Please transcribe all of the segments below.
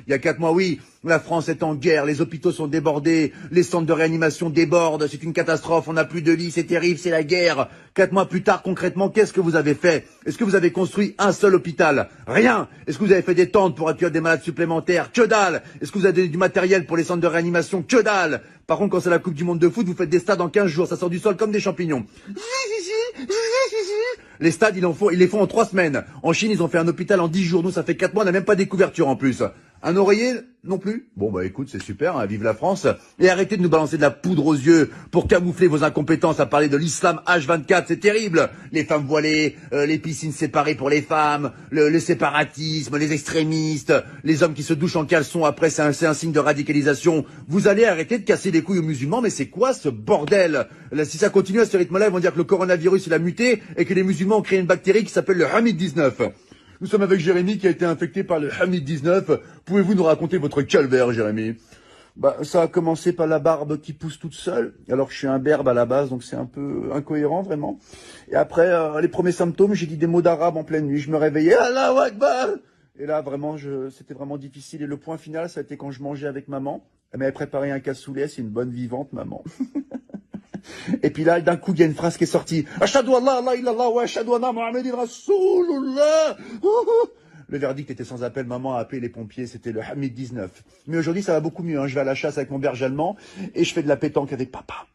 Il y a 4 mois, oui, la France est en guerre, les hôpitaux sont débordés, les centres de réanimation débordent, c'est une catastrophe, on n'a plus de lits, c'est terrible, c'est la guerre. 4 mois plus tard, concrètement, qu'est-ce que vous avez fait? Est-ce que vous avez construit un seul hôpital? Rien. Est-ce que vous avez fait des tentes pour accueillir des malades supplémentaires? Que dalle. Est-ce que vous avez donné du matériel pour les centres de réanimation? Que dalle. Par contre, quand c'est la Coupe du Monde de foot, vous faites des stades en 15 jours, ça sort du sol comme des champignons. Les stades, ils les font en 3 semaines. En Chine, ils ont fait un hôpital en 10 jours. Nous, ça fait 4 mois, on n'a même pas des couvertures en plus. Un oreiller non plus? Bon bah écoute, c'est super, hein, vive la France. Et arrêtez de nous balancer de la poudre aux yeux pour camoufler vos incompétences à parler de l'islam H24, c'est terrible. Les femmes voilées, les piscines séparées pour les femmes, le séparatisme, les extrémistes, les hommes qui se douchent en caleçon après, c'est un signe de radicalisation. Vous allez arrêter de casser les couilles aux musulmans, mais c'est quoi ce bordel? Là, si ça continue à ce rythme-là, ils vont dire que le coronavirus il a muté et que les musulmans ont créé une bactérie qui s'appelle le Hamid-19. Nous sommes avec Jérémy qui a été infecté par le Hamid-19. Pouvez-vous nous raconter votre calvaire, Jérémy? Bah, ça a commencé par la barbe qui pousse toute seule, alors que je suis un berbe à la base, donc c'est un peu incohérent, vraiment. Et après, les premiers symptômes, j'ai dit des mots d'arabe en pleine nuit. Je me réveillais, Allahu Akbar! Et là, vraiment, c'était vraiment difficile. Et le point final, ça a été quand je mangeais avec maman. Elle m'avait préparé un cassoulet, c'est une bonne vivante, maman. Et puis là, d'un coup, il y a une phrase qui est sortie. Ashhadu an la ilaha illallah wa ashhadu anna Muhammadan Rasulullah. Le verdict était sans appel. Maman a appelé les pompiers. C'était le Hamid 19. Mais aujourd'hui, ça va beaucoup mieux. Hein. Je vais à la chasse avec mon berger allemand et je fais de la pétanque avec papa.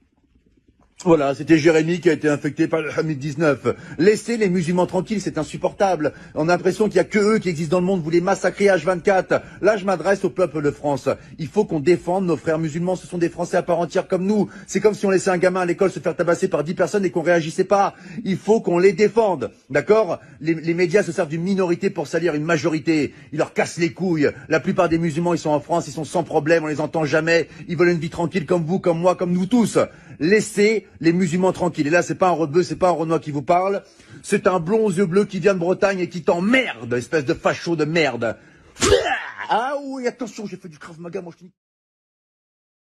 Voilà, c'était Jérémy qui a été infecté par le Hamid-19. Laissez les musulmans tranquilles, c'est insupportable. On a l'impression qu'il y a que eux qui existent dans le monde, vous les massacrez H24. Là, je m'adresse au peuple de France. Il faut qu'on défende nos frères musulmans, ce sont des Français à part entière comme nous. C'est comme si on laissait un gamin à l'école se faire tabasser par 10 personnes et qu'on réagissait pas. Il faut qu'on les défende, d'accord? Les médias se servent d'une minorité pour salir une majorité. Ils leur cassent les couilles. La plupart des musulmans, ils sont en France, ils sont sans problème, on les entend jamais. Ils veulent une vie tranquille comme vous, comme moi, comme nous tous. Laissez les musulmans tranquilles. Et là, c'est pas un rebeu, c'est pas un Renoir qui vous parle. C'est un blond aux yeux bleus qui vient de Bretagne et qui t'emmerde, espèce de facho de merde. Ah oui, attention, j'ai fait du Krav Maga, moi je te